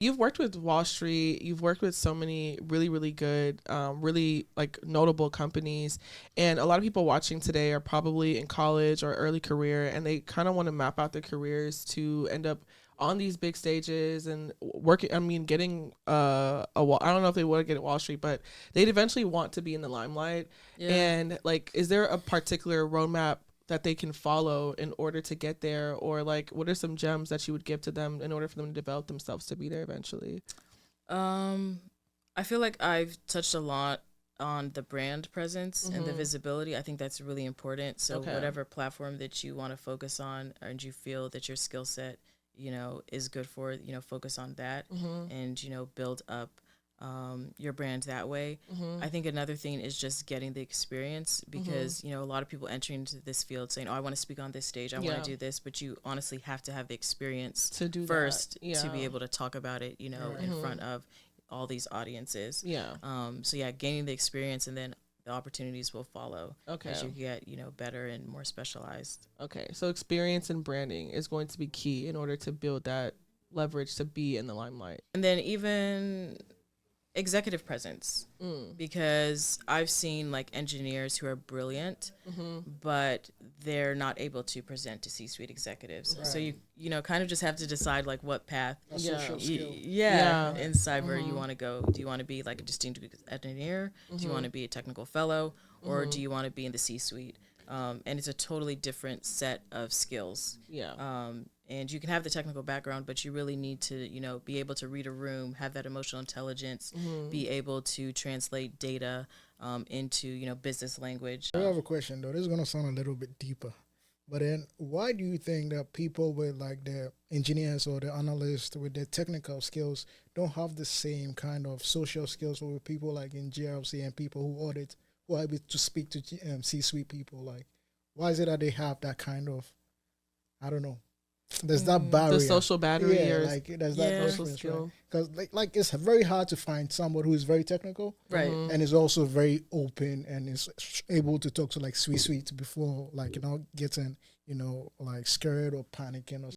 You've worked with Wall Street. You've worked with so many really, really good, really like notable companies. And a lot of people watching today are probably in college or early career, and they kind of want to map out their careers to end up on these big stages and working. I mean, getting I don't know if they want to get at Wall Street, but they'd eventually want to be in the limelight. Yeah. And like, is there a particular roadmap that they can follow in order to get there, or like what are some gems that you would give to them in order for them to develop themselves to be there eventually? Um, I feel like I've touched a lot on the brand presence and the visibility. I think that's really important. So Okay. whatever platform that you want to focus on and you feel that your skill set, is good for, focus on that and, build up your brand that way. I think another thing is just getting the experience because, a lot of people entering into this field saying, oh, I want to speak on this stage. I want to do this. But you honestly have to have the experience To do first that. Yeah. to be able to talk about it, in front of all these audiences. Yeah. So yeah, gaining the experience and then the opportunities will follow Okay. as you get, better and more specialized. Okay. So experience and branding is going to be key in order to build that leverage to be in the limelight. And then even executive presence, because I've seen like engineers who are brilliant, but they're not able to present to C-suite executives. Right. So you kind of just have to decide like what path in cyber you want to go. Do you want to be like a distinguished engineer? Do you want to be a technical fellow? Or do you want to be in the C-suite? And it's a totally different set of skills. Yeah. And you can have the technical background, but you really need to, be able to read a room, have that emotional intelligence, be able to translate data into, business language. I have a question, though. This is going to sound a little bit deeper. But then why do you think that people with like the engineers or the analysts with their technical skills don't have the same kind of social skills with people like in GRC and people who audit, who are able to speak to C-suite people? Like, why is it that they have that kind of, I don't know, there's that barrier. The social battery, yeah, or like there's that social skill. Because like it's very hard to find someone who is very technical, right, and is also very open and is able to talk to like C-suite before like getting like scared or panicking or